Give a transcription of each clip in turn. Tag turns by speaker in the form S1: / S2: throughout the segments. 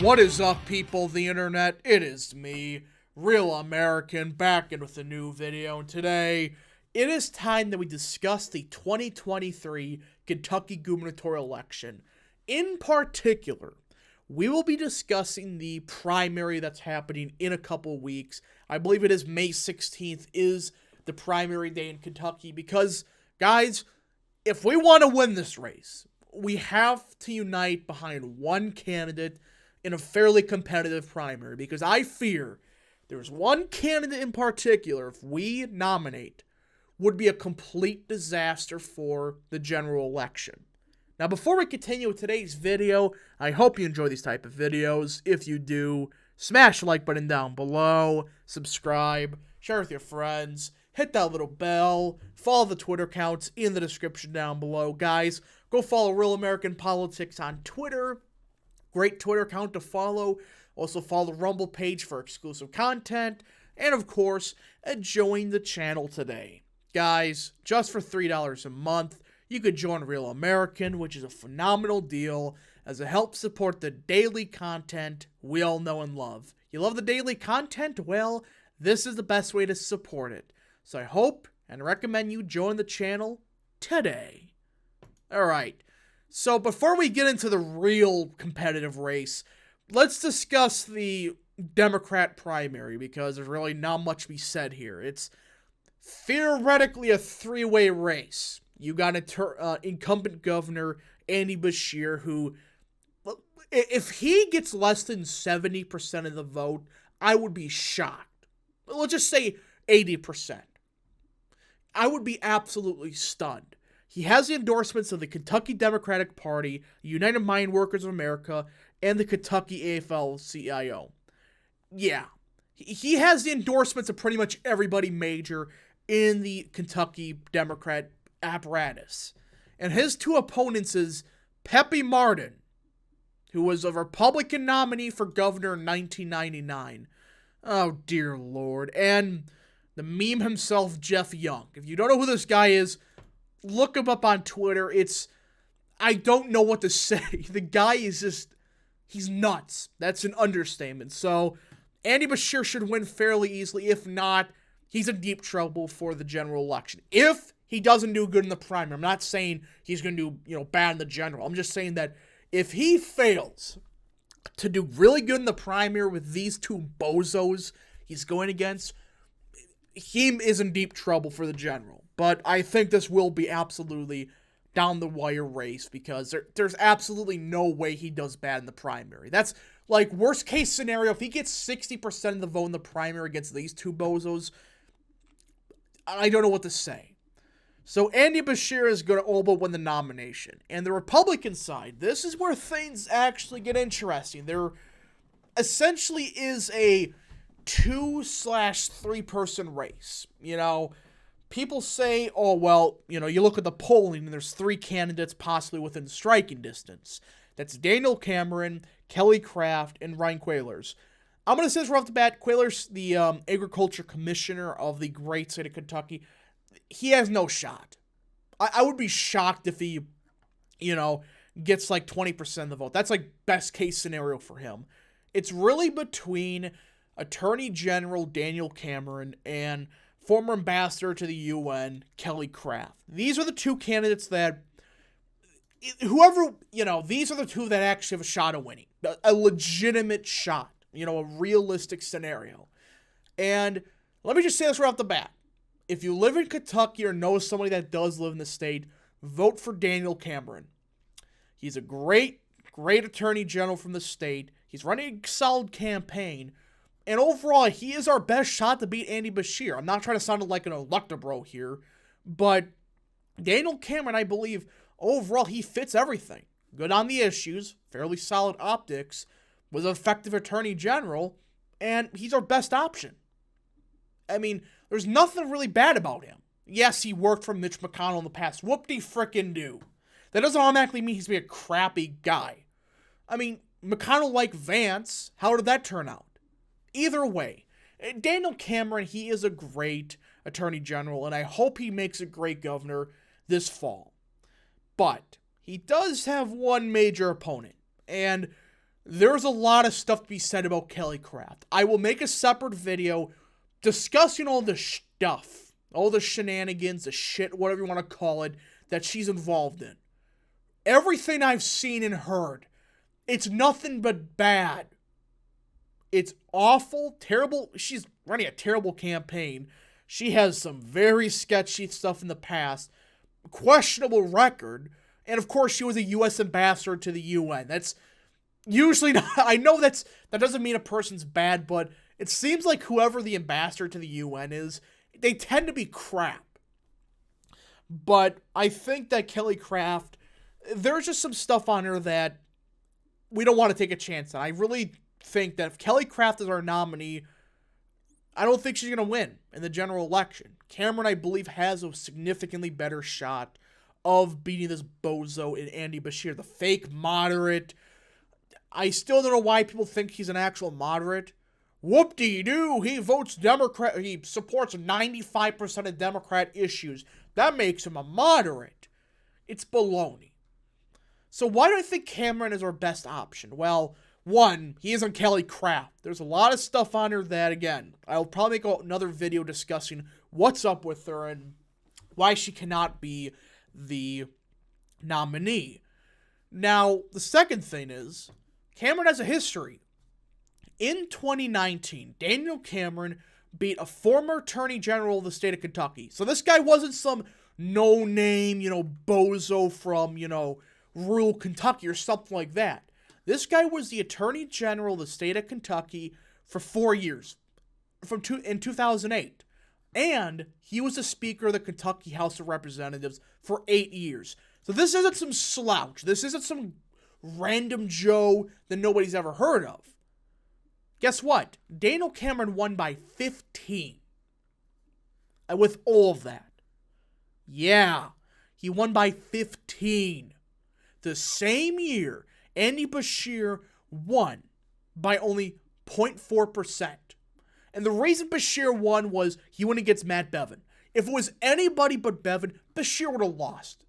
S1: What is up, people of the internet? It is me, Real American, back in with a new video. And today, it is time that we discuss the 2023 Kentucky Gubernatorial election. In particular, we will be discussing the primary that's happening in a couple weeks. I believe it is May 16th is the primary day in Kentucky because, guys, if we want to win this race, we have to unite behind one candidate in a fairly competitive primary, because I fear there's one candidate in particular, if we nominate, would be a complete disaster for the general election. Now, before we continue with today's video, I hope you enjoy these type of videos. If you do, smash the like button down below, subscribe, share with your friends, hit that little bell, follow the Twitter accounts in the description down below. Guys, go follow Real American Politics on Twitter. Great Twitter account to follow. Also follow the Rumble page for exclusive content. And of course, join the channel today. Guys, just for $3 a month, you could join Real American, which is a phenomenal deal as it helps support the daily content we all know and love. You love the daily content? Well, this is the best way to support it. So I hope and recommend you join the channel today. Alright. So before we get into the real competitive race, let's discuss the Democrat primary, because there's really not much to be said here. It's theoretically a three-way race. You got incumbent governor Andy Beshear, who, if he gets less than 70% of the vote, I would be shocked. Let's just say 80%. I would be absolutely stunned. He has the endorsements of the Kentucky Democratic Party, the United Mine Workers of America, and the Kentucky AFL-CIO. Yeah, he has the endorsements of pretty much everybody major in the Kentucky Democrat apparatus. And his two opponents is Pepe Martin, who was a Republican nominee for governor in 1999. Oh, dear Lord. And the meme himself, Jeff Young. If you don't know who this guy is, look him up on Twitter. I don't know what to say. The guy is just, he's nuts. That's an understatement. So, Andy Beshear should win fairly easily. If not, he's in deep trouble for the general election. If he doesn't do good in the primary, I'm not saying he's going to do, bad in the general. I'm just saying that if he fails to do really good in the primary with these two bozos he's going against, he is in deep trouble for the general. But I think this will be absolutely down the wire race, because there's absolutely no way he does bad in the primary. That's like worst case scenario. If he gets 60% of the vote in the primary against these two bozos, I don't know what to say. So Andy Beshear is going to all but win the nomination. And the Republican side, this is where things actually get interesting. There essentially is a 2/3 person race. People say, oh, well, you look at the polling and there's three candidates possibly within striking distance. That's Daniel Cameron, Kelly Craft, and Ryan Quaylors. I'm going to say this right off the bat. Quaylors, the agriculture commissioner of the great state of Kentucky, he has no shot. I would be shocked if he, gets like 20% of the vote. That's like best case scenario for him. It's really between Attorney General Daniel Cameron and former ambassador to the UN, Kelly Craft. These are the two candidates that, these are the two that actually have a shot of winning. A legitimate shot. A realistic scenario. And let me just say this right off the bat. If you live in Kentucky or know somebody that does live in the state, vote for Daniel Cameron. He's a great attorney general from the state. He's running a solid campaign. And overall, he is our best shot to beat Andy Beshear. I'm not trying to sound like an electabro here, but Daniel Cameron, I believe, overall, he fits everything. Good on the issues, fairly solid optics, was an effective attorney general, and he's our best option. I mean, there's nothing really bad about him. Yes, he worked for Mitch McConnell in the past. Whoop-de-frickin-do. That doesn't automatically mean he's a crappy guy. I mean, McConnell liked Vance. How did that turn out? Either way, Daniel Cameron, he is a great attorney general, and I hope he makes a great governor this fall. But he does have one major opponent, and there's a lot of stuff to be said about Kelly Craft. I will make a separate video discussing all the stuff, all the shenanigans, the shit, whatever you want to call it, that she's involved in. Everything I've seen and heard, it's nothing but bad. It's awful, terrible. She's running a terrible campaign. She has some very sketchy stuff in the past, questionable record, and of course she was a U.S. ambassador to the UN. That's usually not, I know that doesn't mean a person's bad, but it seems like whoever the ambassador to the UN is, they tend to be crap. But I think that Kelly Craft, there's just some stuff on her that we don't want to take a chance on. I really think that if Kelly Craft is our nominee, I don't think she's going to win in the general election. Cameron, I believe, has a significantly better shot of beating this bozo in Andy Beshear, the fake moderate. I still don't know why people think he's an actual moderate. Whoop-de-doo, he votes Democrat, he supports 95% of Democrat issues. That makes him a moderate. It's baloney. So why do I think Cameron is our best option? Well, one, he isn't Kelly Craft. There's a lot of stuff on her that, again, I'll probably make another video discussing what's up with her and why she cannot be the nominee. Now, the second thing is, Cameron has a history. In 2019, Daniel Cameron beat a former attorney general of the state of Kentucky. So this guy wasn't some no-name, bozo from, rural Kentucky or something like that. This guy was the attorney general of the state of Kentucky for 4 years, in 2008. And he was the Speaker of the Kentucky House of Representatives for 8 years. So this isn't some slouch. This isn't some random Joe that nobody's ever heard of. Guess what? Daniel Cameron won by 15. And with all of that. Yeah, he won by 15. The same year, Andy Beshear won by only 0.4%. And the reason Beshear won was he went against Matt Bevin. If it was anybody but Bevin, Beshear would have lost.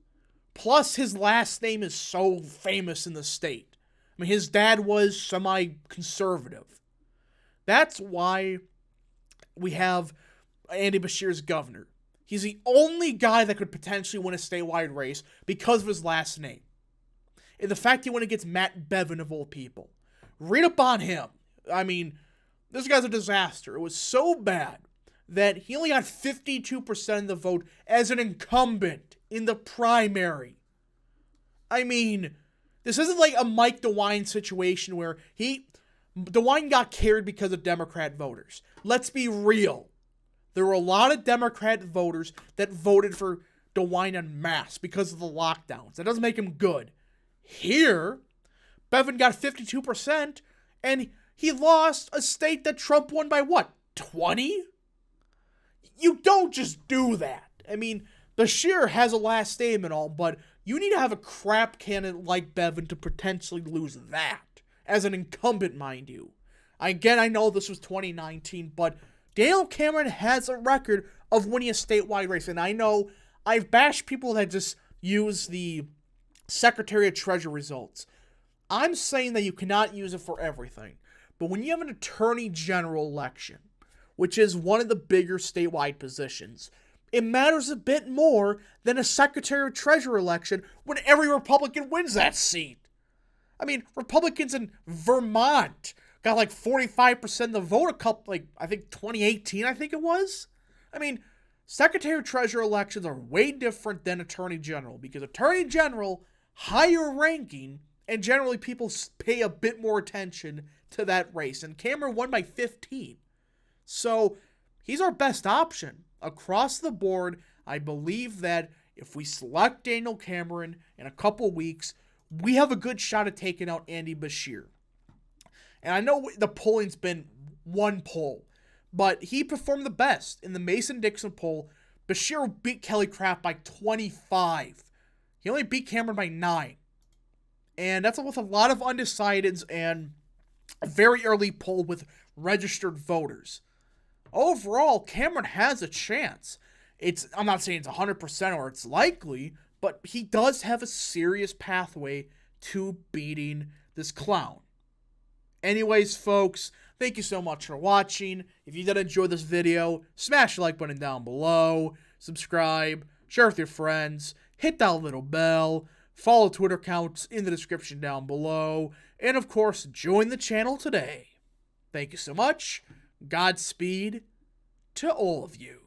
S1: Plus, his last name is so famous in the state. I mean, his dad was semi-conservative. That's why we have Andy Beshear as governor. He's the only guy that could potentially win a statewide race because of his last name. And the fact he went against Matt Bevin of all people. Read up on him. I mean, this guy's a disaster. It was so bad that he only got 52% of the vote as an incumbent in the primary. I mean, this isn't like a Mike DeWine situation where DeWine got carried because of Democrat voters. Let's be real. There were a lot of Democrat voters that voted for DeWine en masse because of the lockdowns. That doesn't make him good. Here, Bevin got 52%, and he lost a state that Trump won by what, 20? You don't just do that. I mean, Beshear has a last name and all, but you need to have a crap candidate like Bevin to potentially lose that. As an incumbent, mind you. Again, I know this was 2019, but Daniel Cameron has a record of winning a statewide race. And I know I've bashed people that just use the Secretary of Treasury results. I'm saying that you cannot use it for everything. But when you have an attorney general election, which is one of the bigger statewide positions, it matters a bit more than a Secretary of Treasury election when every Republican wins that seat. I mean, Republicans in Vermont got like 45% of the vote I think 2018, I think it was. I mean, Secretary of Treasury elections are way different than Attorney General because Attorney General, higher ranking, and generally people pay a bit more attention to that race. And Cameron won by 15. So he's our best option. Across the board, I believe that if we select Daniel Cameron in a couple weeks, we have a good shot at taking out Andy Beshear. And I know the polling's been one poll, but he performed the best. In the Mason-Dixon poll, Beshear beat Kelly Craft by 25. He only beat Cameron by 9. And that's with a lot of undecideds and a very early poll with registered voters. Overall, Cameron has a chance. I'm not saying it's 100% or it's likely, but he does have a serious pathway to beating this clown. Anyways, folks, thank you so much for watching. If you did enjoy this video, smash the like button down below, subscribe, share with your friends, hit that little bell, follow Twitter accounts in the description down below, and of course, join the channel today. Thank you so much. Godspeed to all of you.